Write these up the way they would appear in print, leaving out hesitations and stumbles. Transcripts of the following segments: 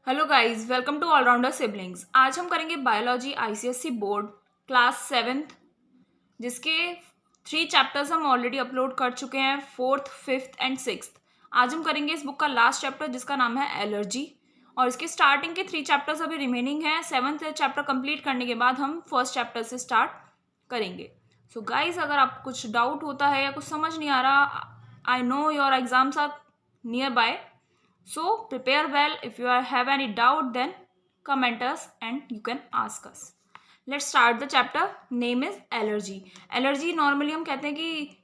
Hello guys, welcome to allrounder siblings. आज हम करेंगे biology ICSE board class 7th, जिसके 3 चैप्टर्स हम ऑलरेडी अपलोड कर चुके हैं, 4th, 5th एंड 6th। आज हम करेंगे इस बुक का लास्ट चैप्टर जिसका नाम है एलर्जी, और इसके स्टार्टिंग के 3 चैप्टर्स अभी रिमेनिंग हैं। 7th चैप्टर कंप्लीट करने के बाद हम फर्स्ट चैप्टर से स्टार्ट करेंगे। सो गाइस, अगर आपको कुछ डाउट होता है या कुछ समझ नहीं आ रहा, I know your exams are near by, so prepare well. If you have any doubt, then comment us and you can ask us. Let's start the chapter. Name is allergy. Allergy normally हम कहते हैं कि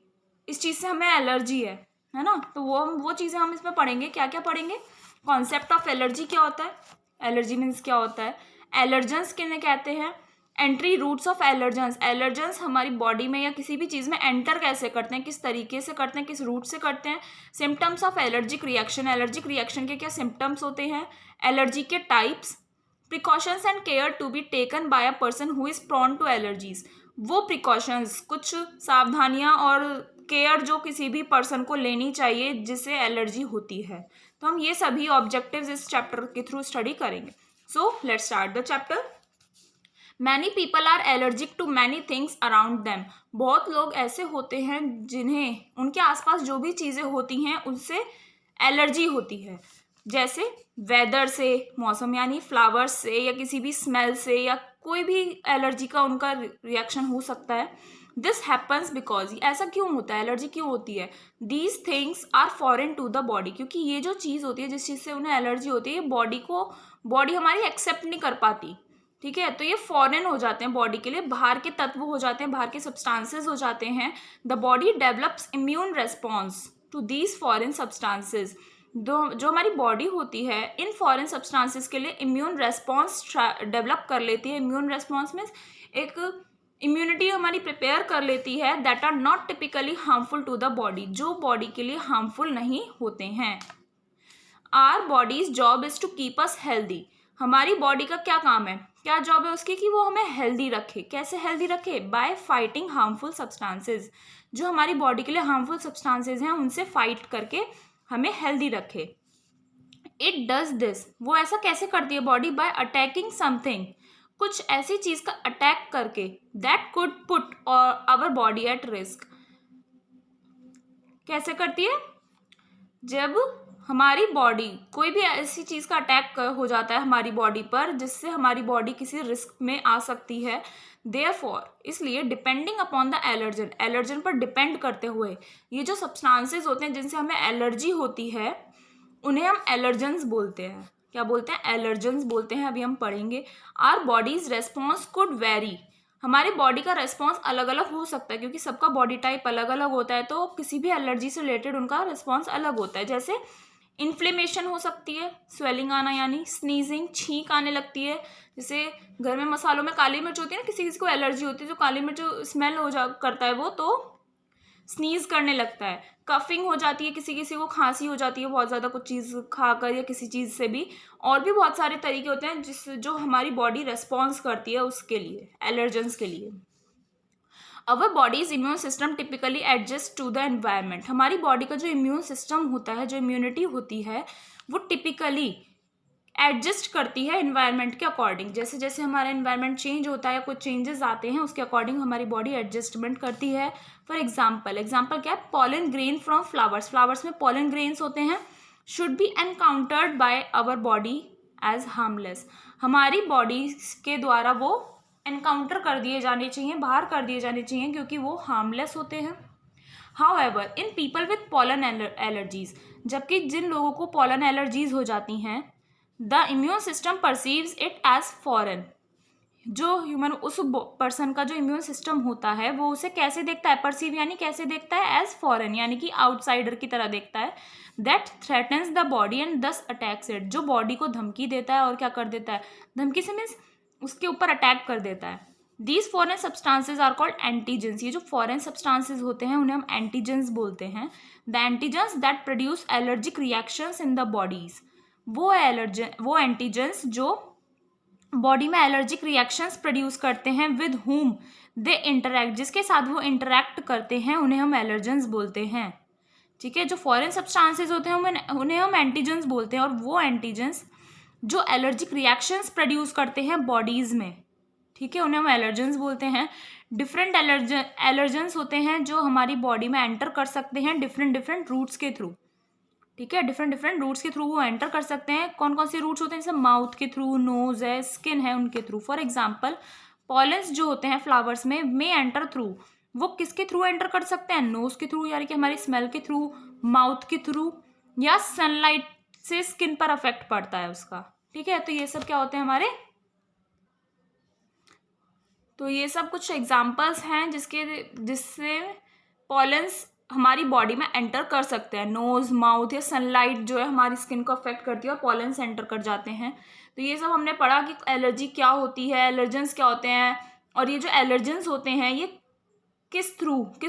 इस चीज़ से हमें allergy है ना। तो वो चीज़ें हम इसमें पढ़ेंगे। क्या क्या पढ़ेंगे? कॉन्सेप्ट ऑफ एलर्जी क्या होता है, एलर्जी मीन्स क्या होता है, एलर्जेंस किन्हें कहते हैं, entry routes of allergens, allergens हमारी बॉडी में या किसी भी चीज़ में एंटर कैसे करते हैं, किस तरीके से करते हैं, किस रूट से करते हैं। Symptoms of allergic reaction, allergic reaction के क्या सिम्टम्स होते हैं, एलर्जी के types, precautions and care to be taken by a person who is prone to allergies, वो प्रिकॉशंस, कुछ सावधानियाँ और केयर जो किसी भी पर्सन को लेनी चाहिए जिससे एलर्जी होती है। तो हम ये सभी ऑब्जेक्टिव्स इस चैप्टर के थ्रू स्टडी करेंगे। So let's start the chapter. Many people are allergic to many things around them, बहुत लोग ऐसे होते हैं जिन्हें उनके आसपास जो भी चीज़ें होती हैं उनसे एलर्जी होती है, जैसे वेदर से, मौसम यानी फ्लावर्स से, या किसी भी स्मेल से, या कोई भी एलर्जी का उनका रिएक्शन हो सकता है। दिस हैपन्स बिकॉज, ऐसा क्यों होता है, एलर्जी क्यों होती है? These things are foreign to the body, क्योंकि ये जो चीज़ होती है जिस चीज़ से उन्हें एलर्जी होती है, बॉडी हमारी एक्सेप्ट नहीं कर पाती। ठीक है, तो ये फॉरेन हो जाते हैं बॉडी के लिए, बाहर के तत्व हो जाते हैं, बाहर के सब्सटेंसेस हो जाते हैं। The body develops immune response to these foreign substances, जो हमारी बॉडी होती है इन फॉरेन सब्सटेंसेस के लिए इम्यून रेस्पॉन्स डेवलप कर लेती है। इम्यून रेस्पॉन्स मीन्स एक इम्यूनिटी हमारी प्रिपेयर कर लेती है, that are not typically harmful to the body, जो बॉडी के लिए हार्मफुल नहीं होते हैं। Our body's job is to keep us healthy, हमारी बॉडी का क्या काम है, क्या जॉब है उसकी, कि वो हमें हेल्दी रखे। कैसे हेल्दी रखे? बाय फाइटिंग हार्मफुल सब्सटेंसेस, जो हमारी बॉडी के लिए हार्मफुल सब्सटेंसेस हैं उनसे फाइट करके हमें हेल्दी रखे। इट डज दिस, वो ऐसा कैसे करती है बॉडी? बाय अटैकिंग समथिंग, कुछ ऐसी चीज का अटैक करके, that could put our body at risk. कैसे करती है? जब हमारी बॉडी, कोई भी ऐसी चीज़ का अटैक हो जाता है हमारी बॉडी पर जिससे हमारी बॉडी किसी रिस्क में आ सकती है। देयरफॉर, इसलिए depending upon the allergen, allergen पर डिपेंड करते हुए ये जो सब्सटेंसेस होते हैं जिनसे हमें एलर्जी होती है उन्हें हम एलर्जेंस बोलते हैं। क्या बोलते हैं? एलर्जेंस बोलते हैं। अभी हम पढ़ेंगे। Our body's response could vary, हमारी बॉडी का रेस्पॉन्स अलग अलग हो सकता है क्योंकि सबका बॉडी टाइप अलग अलग होता है, तो किसी भी एलर्जी से रिलेटेड उनका रिस्पॉन्स अलग होता है। जैसे इन्फ्लेमेशन हो सकती है, स्वेलिंग आना यानी स्नीजिंग, छींक आने लगती है। जैसे घर में मसालों में काली मिर्च होती है ना, किसी किसी को एलर्जी होती है, जो काली मिर्च स्मेल करता है वो तो स्नीज करने लगता है। कफिंग हो जाती है, किसी किसी को खांसी हो जाती है बहुत ज़्यादा कुछ चीज़ खाकर या किसी चीज़ से भी। और भी बहुत सारे तरीके होते हैं जो हमारी बॉडी रेस्पॉन्स करती है उसके लिए, एलर्जेंस के लिए। Our body's immune system typically adjust to the environment, हमारी बॉडी का जो इम्यून सिस्टम होता है, जो इम्यूनिटी होती है, वो टिपिकली एडजस्ट करती है एनवायरनमेंट के अकॉर्डिंग। जैसे जैसे हमारा एनवायरनमेंट चेंज होता है या कुछ चेंजेस आते हैं उसके अकॉर्डिंग हमारी बॉडी एडजस्टमेंट करती है। फॉर एग्जाम्पल क्या है? Pollen grain from flowers, flowers में पॉलन ग्रेन्स होते हैं, should be encountered by our body as harmless, हमारी बॉडी के द्वारा वो एनकाउंटर कर दिए जाने चाहिए, बाहर कर दिए जाने चाहिए, क्योंकि वो हार्मलेस होते हैं। However in people with pollen allergies, जबकि जिन लोगों को पॉलन एलर्जीज हो जाती हैं, the immune system perceives it as foreign, जो ह्यूमन, उस पर्सन का जो इम्यून सिस्टम होता है वो उसे कैसे देखता है? परसीव यानी कैसे देखता है? एज फॉरेन यानी कि आउटसाइडर की तरह देखता है। That threatens the body and दस अटैक्स इट, जो बॉडी को धमकी देता है और क्या कर देता है? धमकी से मीन्स उसके ऊपर अटैक कर देता है। These foreign substances are called antigens, ये जो फॉरेन सब्सटेंसेज होते हैं उन्हें हम एंटीजेंस बोलते हैं। The antigens that produce allergic reactions in the bodies, वो एंटीजेंस जो बॉडी में एलर्जिक रिएक्शंस प्रोड्यूस करते हैं, विद हुम दे इंटरैक्ट, जिसके साथ वो इंटरैक्ट करते हैं उन्हें हम एलर्जेंस बोलते हैं। ठीक है, जो फॉरेन सब्सटेंसेज होते हैं उन्हें हम एंटीजेंस बोलते हैं, और वो एंटीजेंस जो एलर्जिक रिएक्शंस प्रोड्यूस करते हैं बॉडीज़ में, ठीक है, उन्हें हम एलर्जेंस बोलते हैं। डिफरेंट एलर्जेंस होते हैं जो हमारी बॉडी में एंटर कर सकते हैं डिफरेंट रूट्स के थ्रू, ठीक है, डिफरेंट रूट्स के थ्रू वो एंटर कर सकते हैं। कौन कौन से रूट्स होते हैं? जैसे माउथ के थ्रू, नोज है, स्किन है, उनके थ्रू। फॉर एग्जाम्पल पॉलेंस जो होते हैं फ्लावर्स में एंटर थ्रू, वो किसके थ्रू एंटर कर सकते हैं? नोज के थ्रू, यानी कि हमारी स्मेल के थ्रू, माउथ के थ्रू, या सनलाइट से स्किन पर अफेक्ट पड़ता है उसका, ठीक है। तो ये सब क्या होते हैं हमारे, तो ये सब कुछ एग्जाम्पल्स हैं जिससे पॉलेंस हमारी बॉडी में एंटर कर सकते हैं। नोज, माउथ या सनलाइट जो है हमारी स्किन को अफेक्ट करती है और पॉलेंस एंटर कर जाते हैं। तो ये सब हमने पढ़ा कि एलर्जी क्या होती है, एलर्जेंस क्या होते हैं, और ये जो एलर्जेंस होते हैं ये किस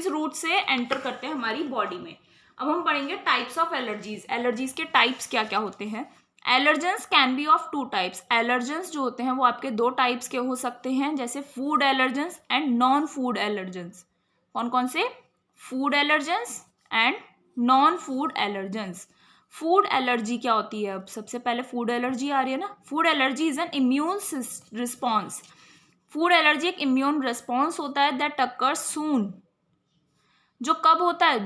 रूट से एंटर करते हैं हमारी बॉडी में। अब हम पढ़ेंगे टाइप्स ऑफ एलर्जीज। एलर्जीज के टाइप्स क्या क्या होते हैं। Allergens can be of 2 types. Allergens जो होते हैं वो आपके 2 टाइप्स के हो सकते हैं, जैसे food allergens and non food allergens. कौन कौन से? Food allergens and non food allergens. Food allergy क्या होती है? अब सबसे पहले फूड एलर्जी आ रही है ना। Food allergy is an immune response. Food allergy एक इम्यून रिस्पॉन्स होता है दैट अकर्स सून, जो कब होता है?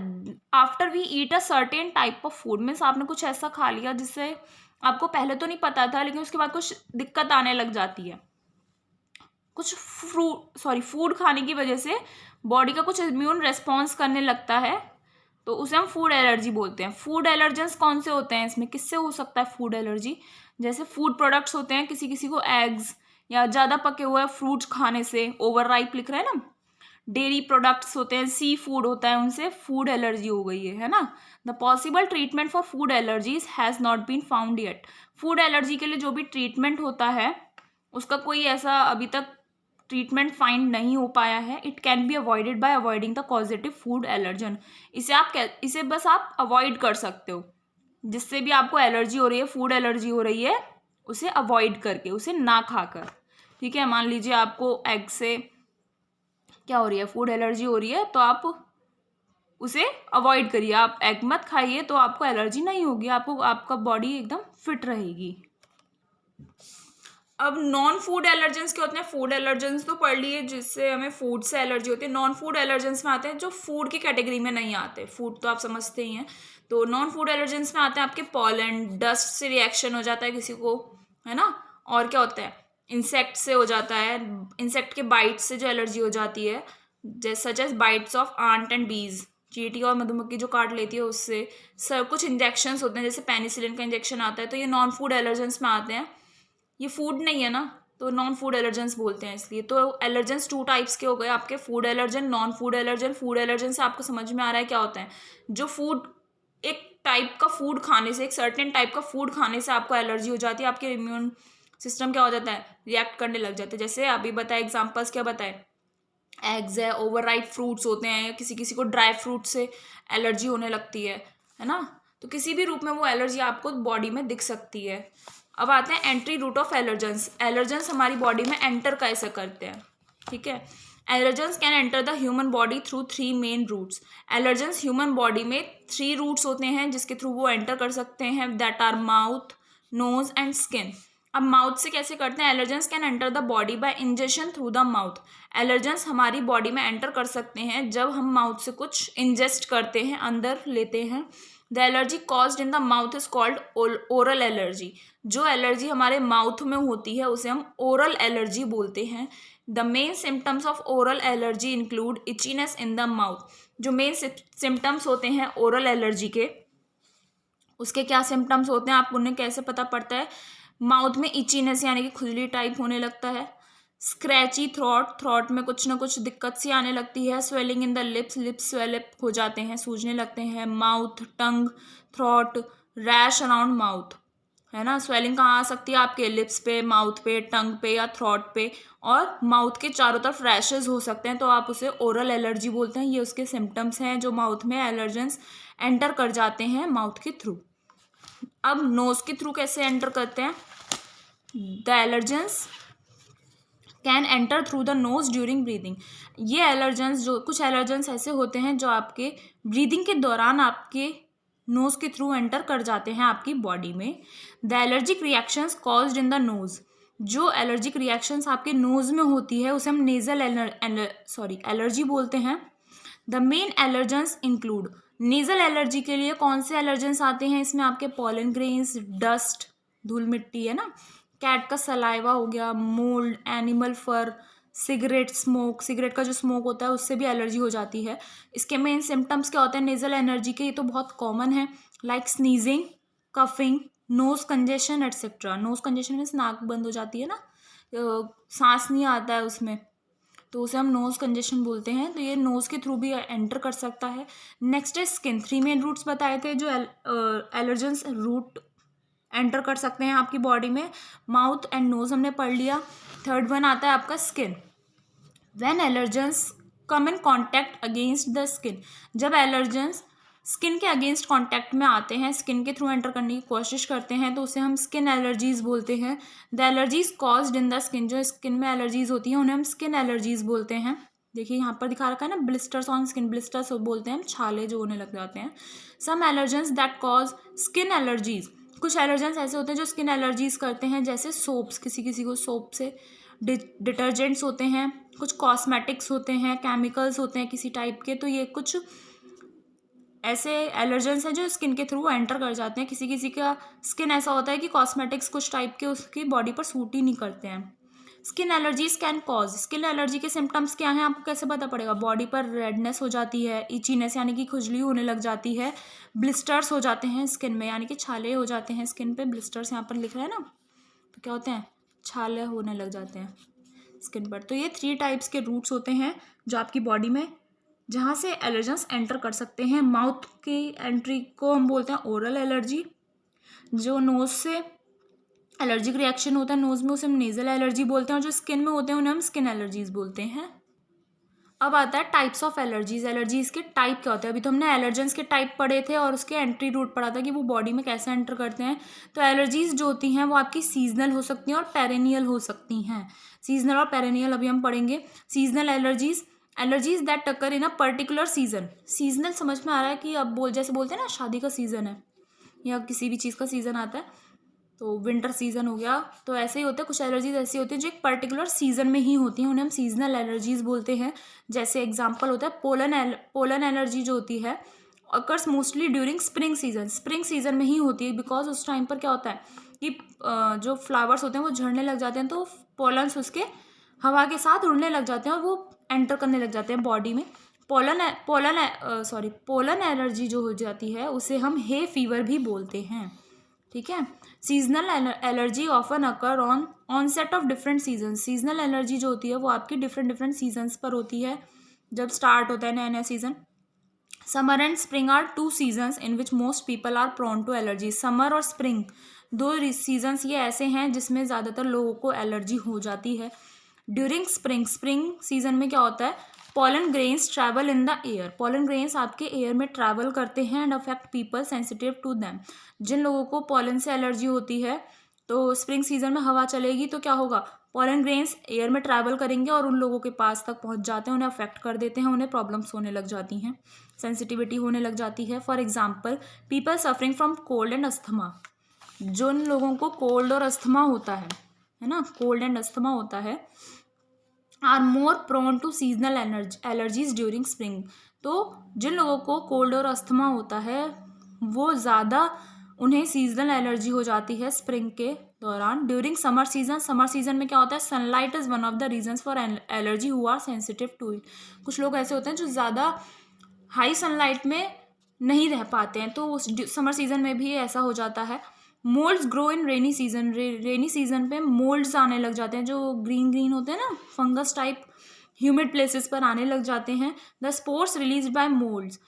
After we eat a certain type of food. Means आपने कुछ ऐसा खा लिया जिससे आपको पहले तो नहीं पता था, लेकिन उसके बाद कुछ दिक्कत आने लग जाती है। कुछ फूड खाने की वजह से बॉडी का कुछ इम्यून रेस्पॉन्स करने लगता है, तो उसे हम फूड एलर्जी बोलते हैं। फूड एलर्जेंस कौन से होते हैं? इसमें किससे हो सकता है फूड एलर्जी? जैसे फूड प्रोडक्ट्स होते हैं, किसी किसी को एग्स या ज़्यादा पके हुए फ्रूट्स खाने से, ओवर राइप लिख रहे हैं ना। डेयरी प्रोडक्ट्स होते हैं, सी फूड होता है, उनसे फूड एलर्जी हो गई है ना। The possible treatment for food allergies has not been found yet. Food allergy के लिए जो भी ट्रीटमेंट होता है उसका कोई ऐसा अभी तक ट्रीटमेंट फाइंड नहीं हो पाया है। It can be avoided by avoiding the causative food allergen. इसे बस आप अवॉइड कर सकते हो। जिससे भी आपको एलर्जी हो रही है, फूड एलर्जी हो रही है, उसे अवॉइड करके, उसे ना खाकर, ठीक है। मान लीजिए आपको एग से क्या हो रही है? फूड एलर्जी हो रही है, तो आप उसे अवॉइड करिए। आप एग मत खाइए, तो आपको एलर्जी नहीं होगी, आपका बॉडी एकदम फिट रहेगी। अब नॉन फूड एलर्जेंस क्या होते हैं? फूड एलर्जेंस तो पढ़ लिए, जिससे हमें फूड से एलर्जी होती है। नॉन फूड एलर्जेंस में आते हैं जो फूड की कैटेगरी में नहीं आते। फूड तो आप समझते ही हैं। तो नॉन फूड एलर्जेंस में आते हैं आपके पॉलन, डस्ट से रिएक्शन हो जाता है किसी को, है ना। और क्या होता है? इंसेक्ट से हो जाता है, इंसेक्ट के बाइट से जो एलर्जी हो जाती है, such as bites of ant and bees. चींटी और मधुमक्खी जो काट लेती है उससे। सर कुछ इंजेक्शंस होते हैं, जैसे पेनिसिलिन का इंजेक्शन आता है, तो ये नॉन फूड एलर्जेंस में आते हैं। ये फूड नहीं है ना, तो नॉन फूड एलर्जेंस बोलते हैं इसलिए। तो एलर्जेंस 2 टाइप्स के हो गए आपके, food allergen, non food allergen. Food allergen से आपको समझ में आ रहा है क्या होता है? जो फूड, एक टाइप का फूड खाने से, एक सर्टेन टाइप का फूड खाने से आपको एलर्जी हो जाती है, आपके इम्यून सिस्टम क्या हो जाता है? रिएक्ट करने लग जाते हैं। जैसे अभी बताए एग्जाम्पल्स, क्या बताए? एग्स है, ओवर राइप फ्रूट्स होते हैं, या किसी किसी को ड्राई फ्रूट से एलर्जी होने लगती है ना। तो किसी भी रूप में वो एलर्जी आपको बॉडी में दिख सकती है। अब आते हैं entry route of allergens. Allergens हमारी बॉडी में एंटर कैसे करते हैं, ठीक है। Allergens can enter the human body through 3 main routes. Allergens human body में 3 रूट्स होते हैं जिसके थ्रू वो एंटर कर सकते हैं, that are mouth, nose and skin. अब माउथ से कैसे करते हैं? Allergens can enter the body by injection through the mouth. Allergens हमारी बॉडी में एंटर कर सकते हैं जब हम माउथ से कुछ इंजेस्ट करते हैं, अंदर लेते हैं। The allergy caused in the mouth is called oral allergy. जो एलर्जी हमारे माउथ में होती है उसे हम ओरल एलर्जी बोलते हैं। The main symptoms of oral allergy include itchiness in the mouth. जो मेन सिम्टम्स होते हैं ओरल एलर्जी के, उसके क्या सिम्टम्स होते हैं, आपको उन्हें कैसे पता पड़ता है? माउथ में इचीनेस यानी कि खुजली टाइप होने लगता है। स्क्रैची थ्रॉट में कुछ ना कुछ दिक्कत सी आने लगती है। Swelling in the lips swell up हो जाते हैं, सूजने लगते हैं। माउथ, टंग, थ्रॉट, रैश अराउंड माउथ, है ना। स्वेलिंग कहाँ आ सकती है? आपके लिप्स पे, माउथ पे, टंग पे या थ्रॉट पे, और माउथ के चारों तरफ रैशेज हो सकते हैं, तो आप उसे ओरल एलर्जी बोलते हैं। ये उसके सिम्टम्स हैं जो माउथ में एलर्जेंस एंटर कर जाते हैं माउथ के थ्रू। अब नोज के थ्रू कैसे एंटर करते हैं? The allergens can enter through the nose during breathing. ये एलर्जेंस, जो कुछ एलर्जेंस ऐसे होते हैं जो आपके ब्रीदिंग के दौरान आपके नोज़ के थ्रू एंटर कर जाते हैं आपकी बॉडी में। The allergic reactions caused in the nose, जो एलर्जिक रिएक्शंस आपके नोज़ में होती है उसे हम नेज़ल एलर्जी बोलते हैं। The main allergens include, nasal allergy के लिए कौन से एलर्जेंस आते हैं इसमें? आपके पॉलन ग्रेन्स, डस्ट, धूल मिट्टी, है ना, कैट का सलाइवा हो गया, मोल्ड, एनिमल फर, सिगरेट स्मोक, सिगरेट का जो स्मोक होता है उससे भी एलर्जी हो जाती है। इसके मेन सिम्टम्स क्या होते हैं नेज़ल एलर्जी के? ये तो बहुत कॉमन है, like sneezing, coughing, nose congestion etcetera. Nose congestion में नाक बंद हो जाती है ना, सांस नहीं आता है उसमें, तो उसे हम नोज कंजेशन बोलते हैं। तो ये नोज के थ्रू भी एंटर कर सकता है। नेक्स्ट है स्किन। 3 मेन रूट्स बताए थे जो एलर्जेंस रूट एंटर कर सकते हैं आपकी बॉडी में। माउथ एंड नोज हमने पढ़ लिया। थर्ड वन आता है आपका skin. When allergens come in contact against the skin, जब एलर्जेंस स्किन के अगेंस्ट कॉन्टैक्ट में आते हैं, स्किन के थ्रू एंटर करने की कोशिश करते हैं, तो उसे हम स्किन एलर्जीज बोलते हैं। The allergies caused in the skin, जो स्किन में एलर्जीज होती हैं उन्हें हम स्किन एलर्जीज बोलते हैं। देखिए यहाँ पर दिखा रखा है ना, ब्लिस्टर्स ऑन स्किन, ब्लिस्टर्स बोलते हैं हम, छाले जो होने लग जाते हैं। Some allergens that cause skin allergies, कुछ एलर्जेंस ऐसे होते हैं जो स्किन एलर्जीज करते हैं, जैसे सोप्स, किसी किसी को सोप से, डिटर्जेंट्स होते हैं, कुछ कॉस्मेटिक्स होते हैं, केमिकल्स होते हैं किसी टाइप के। तो ये कुछ ऐसे एलर्जेंस हैं जो स्किन के थ्रू एंटर कर जाते हैं। किसी किसी का स्किन ऐसा होता है कि कॉस्मेटिक्स कुछ टाइप के उसकी बॉडी पर सूट ही नहीं करते हैं। Skin allergies can cause, skin allergy के सिम्टम्स क्या हैं आपको कैसे पता पड़ेगा? बॉडी पर रेडनेस हो जाती है, इचीनेस यानी कि खुजली होने लग जाती है, ब्लिस्टर्स हो जाते हैं स्किन में यानी कि छाले हो जाते हैं स्किन पे, ब्लिस्टर्स यहाँ पर लिख रहा है ना, तो क्या होते हैं? छाले होने लग जाते हैं स्किन पर। तो ये 3 टाइप्स के रूट्स होते हैं जो आपकी बॉडी में जहाँ से एलर्जेंस एंटर कर सकते हैं। माउथ की एंट्री को हम बोलते हैं ओरल एलर्जी, जो नोज से एलर्जिक रिएक्शन होता है नोज में उसे हम नेजल एलर्जी बोलते हैं, और जो स्किन में होते हैं उन्हें हम स्किन एलर्जीज बोलते हैं। अब आता है टाइप्स ऑफ एलर्जीज। एलर्जीज के टाइप क्या होते हैं? अभी तो हमने एलर्जेंस के टाइप पढ़े थे और उसके एंट्री रूट पढ़ा था कि वो बॉडी में कैसे एंटर करते हैं। तो एलर्जीज जो होती हैं वो आपकी सीजनल हो सकती हैं और पेरेनियल हो सकती हैं। सीजनल और पेरेनियल अभी हम पढ़ेंगे। Seasonal allergies that occur in a particular season. Seasonal समझ में आ रहा है कि अब जैसे बोलते हैं ना शादी का सीजन है या किसी भी चीज़ का सीजन आता है, तो विंटर सीजन हो गया, तो ऐसे ही होता है। कुछ एलर्जीज ऐसी होती हैं जो एक पर्टिकुलर सीजन में ही होती हैं, उन्हें हम सीजनल एलर्जीज बोलते हैं। जैसे एग्जांपल होता है पोलन एलर्जी जो होती है occurs mostly during spring season. Spring season में ही होती है बिकॉज उस टाइम पर क्या होता है कि जो फ्लावर्स होते हैं वो झड़ने लग जाते हैं, तो पोलन्स उसके हवा के साथ उड़ने लग जाते हैं और वो एंटर करने लग जाते हैं बॉडी में। पोलन एलर्जी जो हो जाती है उसे हम हे फीवर भी बोलते हैं। ठीक है। Seasonal allergy often occur on onset of different season. Seasonal allergy जो होती है वो आपकी डिफरेंट सीजन्स पर होती है, जब स्टार्ट होता है नया नया season. Summer and spring are 2 seasons in which most people are prone to allergy. Summer और स्प्रिंग 2 सीजन्स ये ऐसे हैं जिसमें ज़्यादातर लोगों को एलर्जी हो जाती है। ड्यूरिंग स्प्रिंग सीजन में क्या होता है? Pollen grains travel in the air. Pollen grains आपके एयर में ट्रैवल करते हैं and affect people sensitive to them. जिन लोगों को पॉलन से एलर्जी होती है, तो स्प्रिंग सीजन में हवा चलेगी तो क्या होगा? पॉलन ग्रेन्स एयर में ट्रैवल करेंगे और उन लोगों के पास तक पहुंच जाते हैं, उन्हें अफेक्ट कर देते हैं, उन्हें प्रॉब्लम्स होने लग जाती हैं, सेंसिटिविटी होने लग जाती है। For example people suffering from cold and asthma. जिन लोगों को कोल्ड और अस्थमा होता है ना, कोल्ड एंड अस्थमा होता है, are more prone to seasonal allergies during spring. तो जिन लोगों को कोल्ड और अस्थमा होता है वो ज़्यादा उन्हें सीजनल एलर्जी हो जाती है स्प्रिंग के दौरान। ड्यूरिंग समर सीजन में क्या होता है? Sunlight is one of the reasons for allergy who are sensitive to it. कुछ लोग ऐसे होते हैं जो ज़्यादा हाई सनलाइट में नहीं रह पाते हैं, तो उस समर सीजन में भी ऐसा हो जाता है। Moulds grow in rainy season. Rainy season पे मोल्ड्स आने लग जाते हैं, जो ग्रीन होते हैं ना, फंगस टाइप, ह्यूमिड प्लेसेस पर आने लग जाते हैं। The spores release by moulds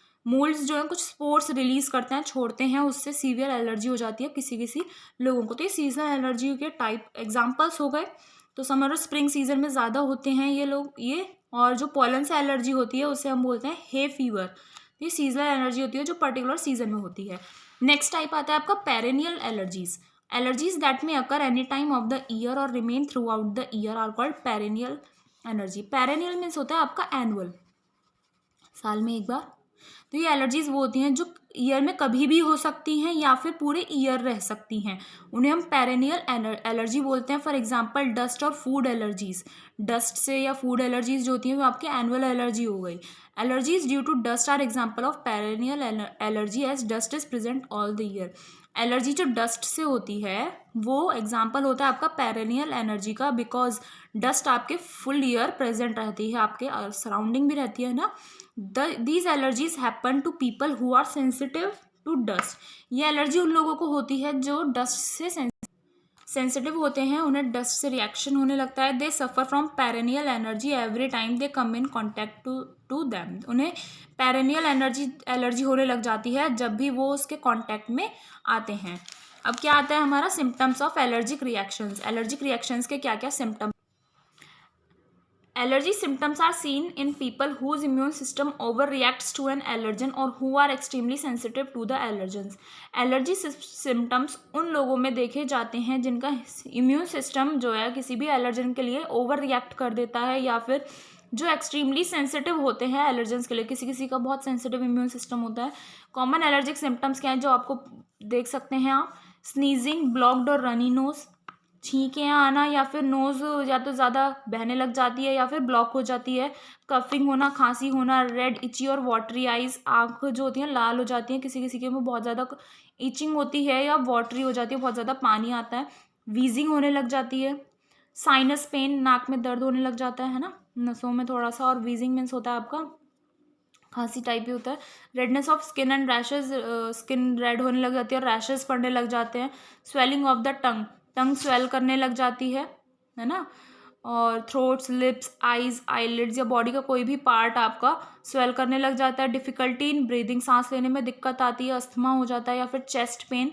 जो है कुछ स्पोर्स रिलीज करते हैं, छोड़ते हैं, उससे सीवियर एलर्जी हो जाती है किसी किसी लोगों को। तो ये सीजनल एलर्जी के टाइप एग्जाम्पल्स हो गए। तो समर और स्प्रिंग सीजन में ज़्यादा होते हैं ये लोग ये। और जो पॉलन से एलर्जी होती है उसे हम बोलते हैं हे फीवर। ये सीजनल एलर्जी होती है जो पर्टिकुलर सीजन में होती है। नेक्स्ट टाइप आता है आपका perennial allergies that may occur any time of the year और remain throughout the year are called perennial allergy. Perennial means होता है आपका एनुअल, साल में एक बार। तो ये एलर्जीज़ वो होती हैं जो ईयर में कभी भी हो सकती हैं या फिर पूरे ईयर रह सकती हैं, उन्हें हम पेरेनियल एलर्जी बोलते हैं। फॉर एग्जांपल डस्ट और फूड एलर्जीज़, डस्ट से या फूड एलर्जीज़ जो होती हैं वो आपकी एनुअल एलर्जी हो गई। Allergies due to dust are example of perennial allergy as dust is present all the year. Allergy जो डस्ट से होती है वो एग्जाम्पल होता है आपका पेरेनियल एनर्जी का, बिकॉज डस्ट आपके फुल ईयर प्रेजेंट रहती है, आपके सराउंडिंग भी रहती है ना। These allergies happen to people who are sensitive to dust. ये एलर्जी उन लोगों को होती है जो डस्ट से सेंसिटिव होते हैं, उन्हें डस्ट से रिएक्शन होने लगता है। They suffer from perennial energy every time they come in contact to them. उन्हें पेरेनियल एलर्जी होने लग जाती है जब भी वो उसके कॉन्टैक्ट में आते हैं। अब क्या आता है हमारा symptoms of allergic reactions. Allergic reactions के क्या क्या symptoms? Allergy symptoms are seen in people whose immune system overreacts to an allergen or who are extremely sensitive to the allergens. Allergy symptoms उन लोगों में देखे जाते हैं जिनका इम्यून सिस्टम जो है किसी भी एलर्जन के लिए ओवर रिएक्ट कर देता है, या फिर जो एक्सट्रीमली सेंसिटिव होते हैं एलर्जेंस के लिए। किसी किसी का बहुत सेंसिटिव इम्यून सिस्टम होता है। कॉमन एलर्जिक सिम्टम्स क्या हैं जो आपको देख सकते हैं आप? स्नीजिंग, ब्लॉक्ड और रनी नोज, छींकें आना या फिर नोज़ या तो ज़्यादा बहने लग जाती है या फिर ब्लॉक हो जाती है। कफिंग होना, खांसी होना, रेड इची और वाटरी आइज़, आँख जो होती हैं लाल हो जाती हैं, किसी किसी के में बहुत ज़्यादा इचिंग होती है या वाटरी हो जाती है, बहुत ज़्यादा पानी आता है। वीजिंग होने लग जाती है। साइनस पेन, नाक में दर्द होने लग जाता है ना, नसों में थोड़ा सा। और वीजिंग मीन्स होता है आपका खांसी टाइप ही होता है। Redness of skin and rashes, skin red होने लग जाती है और रैशेज पड़ने लग जाते हैं। Swelling of the tongue, tongue swell करने लग जाती है ना। और थ्रोट्स, लिप्स, आईज, आईलिड्स या बॉडी का कोई भी पार्ट आपका स्वेल करने लग जाता है। डिफिकल्टी इन ब्रीदिंग, सांस लेने में दिक्कत आती है, अस्थमा हो जाता है या फिर चेस्ट पेन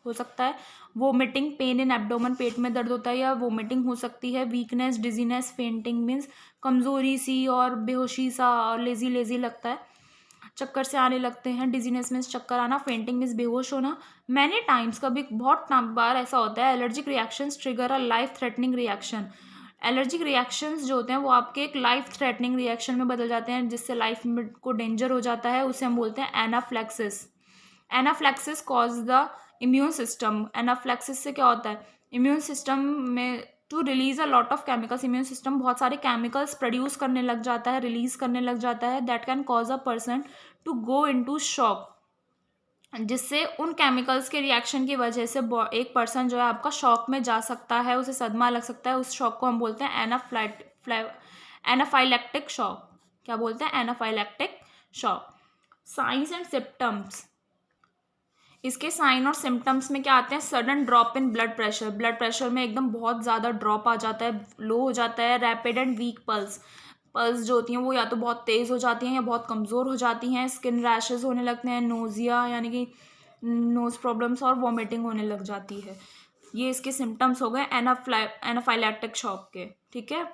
हो सकता है। वोमिटिंग, पेन इन एब्डोमेन, पेट में दर्द होता है या वोमिटिंग हो सकती है। वीकनेस, डिजीनेस, फेंटिंग मीन्स कमज़ोरी सी और बेहोशी सा और लेजी लेजी लगता है। चक्कर से आने लगते हैं। डिजीनेस मीन्स चक्कर आना। फेंटिंग मीन्स बेहोश होना। मैनी टाइम्स, कभी बहुत बार ऐसा होता है, allergic reactions trigger a life threatening reaction. Allergic reactions जो होते हैं वो आपके एक लाइफ थ्रेटनिंग रिएक्शन में बदल जाते हैं, जिससे लाइफ में को डेंजर हो जाता है। उसे हम बोलते हैं anaphylaxis. Anaphylaxis cause the immune system. Anaphylaxis से क्या होता है, इम्यून सिस्टम में to release a lot of chemicals, immune system बहुत सारे केमिकल्स प्रोड्यूस करने लग जाता है, रिलीज करने लग जाता है। That can cause a person to go into shock, जिससे उन केमिकल्स के रिएक्शन की वजह से एक पर्सन जो है आपका शॉक में जा सकता है, उसे सदमा लग सकता है। उस शॉक को हम बोलते हैं एनाफाइलेक्टिक शॉक। क्या बोलते हैं? Anaphylactic shock. Science and symptoms, इसके साइन और सिम्टम्स में क्या आते हैं? Sudden drop in blood pressure, blood pressure में एकदम बहुत ज़्यादा ड्रॉप आ जाता है, लो हो जाता है। Rapid and week pulse, pulse जो होती हैं वो या तो बहुत तेज़ हो जाती हैं या बहुत कमज़ोर हो जाती हैं। स्किन रैशेस होने लगते हैं। नोज़िया यानी कि नोज़ प्रॉब्लम्स और वॉमिटिंग होने लग जाती है। ये इसके सिम्टम्स हो गए एनाफाइलैक्टिक शॉक के, ठीक है।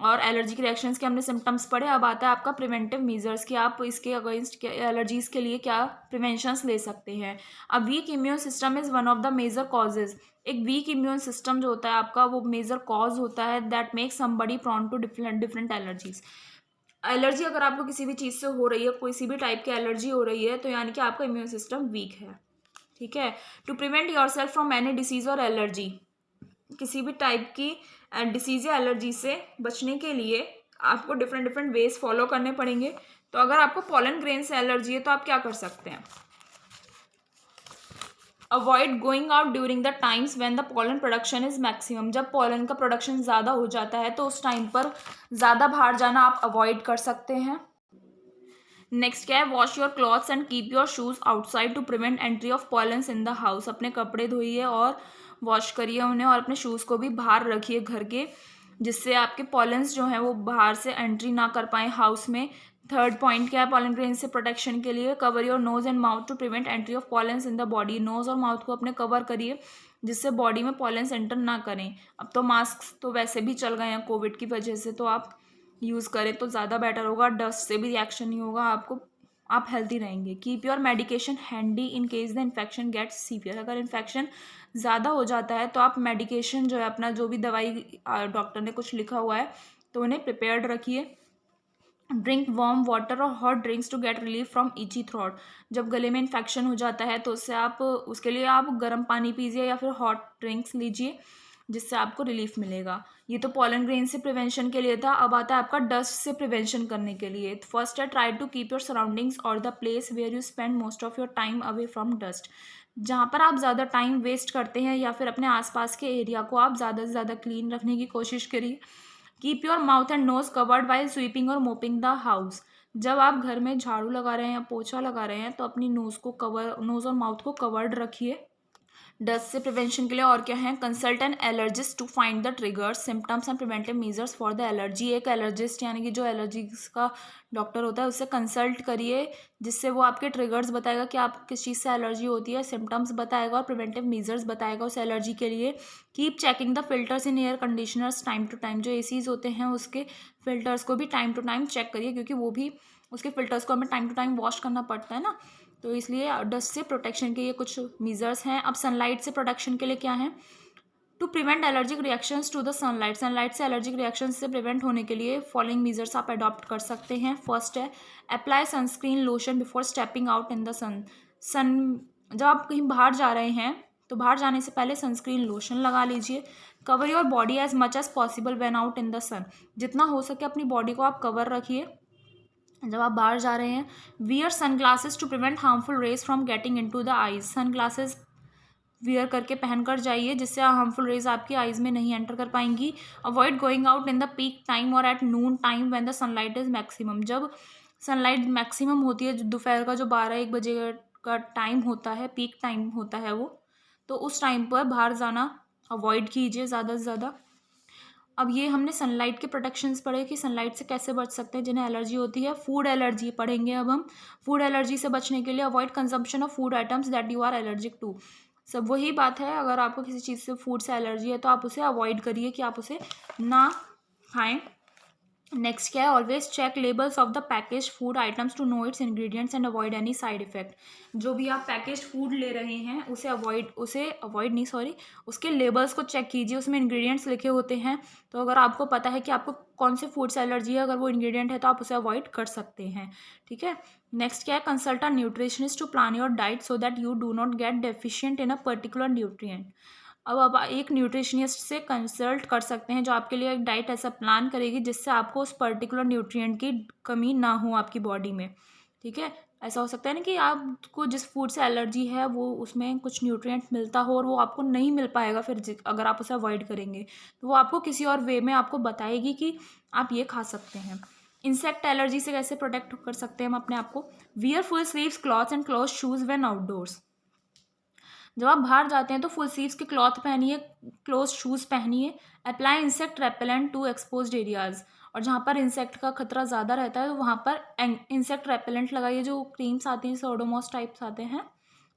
और एलर्जिक रिएक्शंस के हमने सिम्टम्स पढ़े। अब आता है आपका प्रिवेंटिव मेजर्स कि आप इसके अगेंस्ट एलर्जीज़ के लिए क्या प्रिवेंशंस ले सकते हैं। A weak immune system is one of the major causes. एक वीक इम्यून सिस्टम जो होता है आपका वो मेजर कॉज होता है that make somebody prone to different allergies. Allergy अगर आपको किसी भी चीज़ से हो रही है, किसी भी टाइप की एलर्जी हो रही है, तो यानी कि आपका इम्यून सिस्टम वीक है, ठीक है। To prevent yourself from any disease और एलर्जी, किसी भी टाइप की डिसीज़ या एलर्जी से बचने के लिए आपको डिफरेंट वेज फॉलो करने पड़ेंगे। तो अगर आपको पॉलन ग्रेन से एलर्जी है तो आप क्या कर सकते हैं? Avoid going out during the times when the pollen production is maximum, जब पॉलन का प्रोडक्शन ज़्यादा हो जाता है तो उस टाइम पर ज़्यादा बाहर जाना आप अवॉइड कर सकते हैं। नेक्स्ट क्या है? Wash your clothes and keep your shoes outside to prevent entry of pollens in the house. अपने कपड़े धोइए और वॉश करिए उन्हें, और अपने शूज़ को भी बाहर रखिए घर के, जिससे आपके पॉलन्स जो हैं वो बाहर से एंट्री ना कर पाएँ हाउस में। थर्ड पॉइंट क्या है पॉलन ग्रेन से प्रोटेक्शन के लिए? Cover your nose and mouth to prevent entry of pollens in the body. Nose और माउथ को अपने कवर करिए जिससे बॉडी में पॉलन्स एंटर ना करें। अब तो मास्क तो वैसे भी चल गए हैं कोविड की वजह से, तो आप यूज़ करें तो ज़्यादा बेटर होगा। डस्ट से भी रिएक्शन नहीं होगा आपको, आप हेल्दी रहेंगे। Keep your medication handy in case the infection gets severe. अगर इन्फेक्शन ज़्यादा हो जाता है तो आप मेडिकेशन जो है अपना, जो भी दवाई डॉक्टर ने कुछ लिखा हुआ है तो उन्हें प्रिपेयर्ड रखिए। ड्रिंक वार्म वाटर और hot drinks to get relief from itchy throat. जब गले में इन्फेक्शन हो जाता है तो उसके लिए आप गर्म पानी पीजिए या फिर हॉट ड्रिंक्स लीजिए, जिससे आपको रिलीफ मिलेगा। ये तो पॉलन ग्रेन से प्रिवेंशन के लिए था। अब आता है आपका डस्ट से प्रिवेंशन करने के लिए। फर्स्ट है, try to keep your surroundings और the place where you spend most of your time away from dust. जहाँ पर आप ज़्यादा टाइम वेस्ट करते हैं या फिर अपने आसपास के एरिया को आप ज़्यादा से ज़्यादा क्लीन रखने की कोशिश करिए। Keep your mouth and nose covered while sweeping और मोपिंग द हाउस। जब आप घर में झाड़ू लगा रहे हैं या पोछा लगा रहे हैं तो अपनी नोज और माउथ को कवर्ड रखिए। डस्ट से प्रिवेंशन के लिए और क्या है, consult an allergist to find the triggers symptoms and preventive measures for the allergy. एक एलर्जिस्ट यानी कि जो एलर्जीज का डॉक्टर होता है उससे कंसल्ट करिए, जिससे वो आपके ट्रिगर्स बताएगा कि आप किस चीज़ से एलर्जी होती है, सिम्टम्स बताएगा और प्रिवेंटिव मेजर्स बताएगा उस एलर्जी के लिए। Keep checking the filters in air conditioners time to time. जो एसीज होते हैं उसके फिल्टर्स को भी टाइम टू टाइम चेक करिए, क्योंकि वो भी उसके फिल्टर्स को हमें टाइम टू टाइम वॉश करना पड़ता है ना, तो इसलिए डस्ट से प्रोटेक्शन के ये कुछ मेजर्स हैं। अब सनलाइट से प्रोटेक्शन के लिए क्या है, to prevent allergic reactions to the sunlight. Sunlight से एलर्जिक रिएक्शंस से प्रिवेंट होने के लिए फॉलोइंग मेजर्स आप अडॉप्ट कर सकते हैं। फर्स्ट है, apply sunscreen lotion before stepping out in the sun. जब आप कहीं बाहर जा रहे हैं तो बाहर जाने से पहले सनस्क्रीन लोशन लगा लीजिए। Cover your body as much as possible when out in the sun. जितना हो सके अपनी बॉडी को आप कवर रखिए जब आप बाहर जा रहे हैं। Wear sunglasses to prevent harmful rays from getting into the eyes. Sunglasses wear करके पहन कर जाइए, जिससे हार्मफुल रेज आपकी आईज में नहीं एंटर कर पाएंगी। Avoid going out in the peak time और at noon time when the sunlight is maximum. जब सनलाइट मैक्सिमम होती है, दोपहर का जो 12-1 बजे का टाइम होता है, पीक टाइम होता है वो, तो उस टाइम पर बाहर जाना अवॉइड कीजिए ज़्यादा से ज़्यादा। अब ये हमने सनलाइट के प्रोटेक्शंस पढ़े कि सनलाइट से कैसे बच सकते हैं जिन्हें एलर्जी होती है। फूड एलर्जी पढ़ेंगे अब हम। फूड एलर्जी से बचने के लिए avoid consumption of food items that you are allergic to. सब वही बात है, अगर आपको किसी चीज़ से फूड से एलर्जी है तो आप उसे अवॉइड करिए कि आप उसे ना खाएं। नेक्स्ट क्या है, always check labels of the package food items to know its ingredients and avoid any side effect. जो भी आप पैकेज फूड ले रहे हैं उसके लेबल्स को चेक कीजिए, उसमें इंग्रेडिएंट्स लिखे होते हैं। तो अगर आपको पता है कि आपको कौन से फूड से एलर्जी है, अगर वो इंग्रेडिएंट है तो आप उसे अवॉइड कर सकते हैं। ठीक है। नेक्स्ट क्या है, consult a nutritionist to plan your diet so that you do not get deficient in a particular nutrient. अब आप एक न्यूट्रिशनिस्ट से कंसल्ट कर सकते हैं जो आपके लिए एक डाइट ऐसा प्लान करेगी जिससे आपको उस पर्टिकुलर न्यूट्रिएंट की कमी ना हो आपकी बॉडी में। ठीक है। ऐसा हो सकता है ना कि आपको जिस फूड से एलर्जी है वो उसमें कुछ न्यूट्रिएंट मिलता हो और वो आपको नहीं मिल पाएगा, फिर अगर आप उसे अवॉइड करेंगे तो वो आपको किसी और वे में आपको बताएगी कि आप ये खा सकते हैं। इंसेक्ट एलर्जी से कैसे प्रोटेक्ट कर सकते हैं हम अपने आप को, wear full sleeves clothes and close shoes when outdoors. जब आप बाहर जाते हैं तो फुल स्लीव्स के क्लॉथ पहनिए, क्लोज शूज़ पहनिए। Apply insect repellent to exposed areas. और जहाँ पर इंसेक्ट का खतरा ज़्यादा रहता है तो वहाँ पर इंसेक्ट रेपेलेंट लगाइए। जो क्रीम्स आती हैं, ओडोमॉस टाइप्स आते हैं,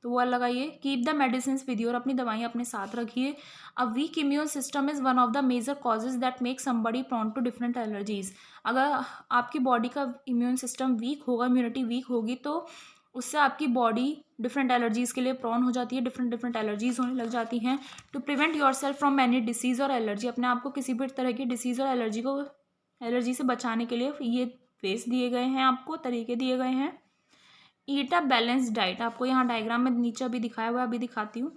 तो वो लगाइए। Keep the medicine with you. और अपनी दवाइयाँ अपने साथ रखिए। A weak immune system is one of the major causes that make somebody prone to different allergies. अगर आपकी बॉडी का इम्यून सिस्टम वीक होगा, इम्यूनिटी वीक होगी, तो उससे आपकी बॉडी डिफरेंट एलर्जीज़ के लिए प्रोन हो जाती है, डिफरेंट एलर्जीज होने लग जाती हैं। To prevent yourself from any disease और एलर्जी। अपने आप को किसी भी तरह की डिसीज़ और एलर्जी से बचाने के लिए ये वेज दिए गए हैं, आपको तरीके दिए गए हैं। ईट अ बैलेंस्ड डाइट। आपको यहाँ डायग्राम में नीचे अभी दिखाया हुआ है, अभी दिखाती हूँ।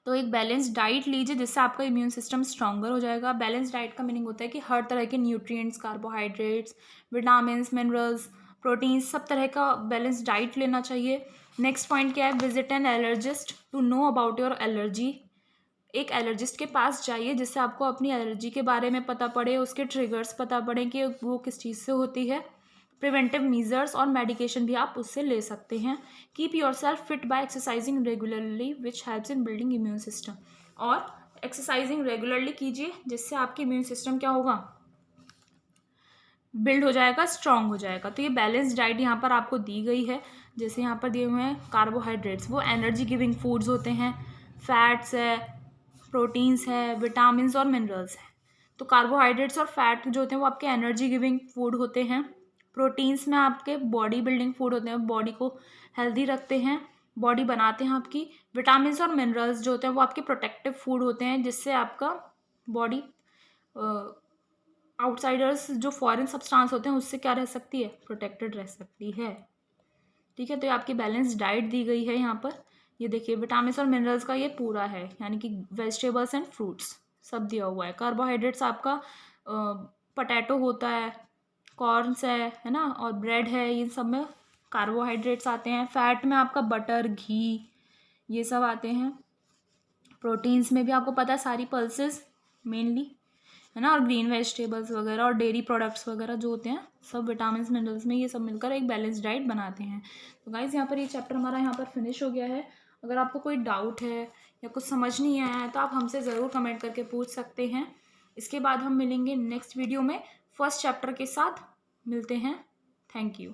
तो एक बैलेंस डाइट लीजिए जिससे आपका इम्यून सिस्टम स्ट्रॉन्गर हो जाएगा। बैलेंस डाइट का मीनिंग होता है कि हर तरह के nutrients, carbohydrates, vitamin, minerals, proteins, सब तरह का बैलेंस डाइट लेना चाहिए। नेक्स्ट पॉइंट क्या है, visit an allergist to know about your allergy. एक एलर्जिस्ट के पास जाइए जिससे आपको अपनी एलर्जी के बारे में पता पड़े, उसके ट्रिगर्स पता पड़े कि वो किस चीज़ से होती है। प्रिवेंटिव मेजर्स और मेडिकेशन भी आप उससे ले सकते हैं। Keep yourself fit by exercising regularly which helps in building immune system. और एक्सरसाइजिंग रेगुलरली कीजिए जिससे आपकी इम्यून सिस्टम क्या होगा, बिल्ड हो जाएगा, स्ट्रांग हो जाएगा। तो ये बैलेंस डाइट यहाँ पर आपको दी गई है। जैसे यहाँ पर दिए हुए हैं कार्बोहाइड्रेट्स, वो एनर्जी गिविंग फूड्स होते हैं। फैट्स है, प्रोटीन्स है, विटामिन्स और मिनरल्स है। तो कार्बोहाइड्रेट्स और फैट जो होते हैं वो आपके एनर्जी गिविंग फूड होते हैं। प्रोटीन्स में आपके बॉडी बिल्डिंग फूड होते हैं, बॉडी को हेल्दी रखते हैं, बॉडी बनाते हैं आपकी। विटामिन्स और मिनरल्स जो होते हैं वो आपके प्रोटेक्टिव फूड होते हैं, जिससे आपका बॉडी आउटसाइडर्स जो फॉरेन सब्सटेंस होते हैं उससे क्या रह सकती है, प्रोटेक्टेड रह सकती है। ठीक है, तो ये आपकी बैलेंस डाइट दी गई है यहाँ पर। ये देखिए विटामिन और मिनरल्स का ये पूरा है, यानी कि वेजिटेबल्स एंड फ्रूट्स सब दिया हुआ है। कार्बोहाइड्रेट्स आपका पोटैटो होता है, कॉर्नस है ना, और ब्रेड है, इन सब में कार्बोहाइड्रेट्स आते हैं। फैट में आपका बटर, घी, ये सब आते हैं। प्रोटीन्स में भी आपको पता है सारी पल्सेस मेनली, है ना, और ग्रीन वेजिटेबल्स वगैरह और डेयरी प्रोडक्ट्स वगैरह जो होते हैं सब विटामिन मिनरल्स में ये सब मिलकर एक बैलेंस डाइट बनाते हैं। तो गाइज़ यहाँ पर ये चैप्टर हमारा यहाँ पर फिनिश हो गया है। अगर आपको कोई डाउट है या कुछ समझ नहीं आया है तो आप हमसे ज़रूर कमेंट करके पूछ सकते हैं। इसके बाद हम मिलेंगे नेक्स्ट वीडियो में फर्स्ट चैप्टर के साथ। मिलते हैं। Thank you.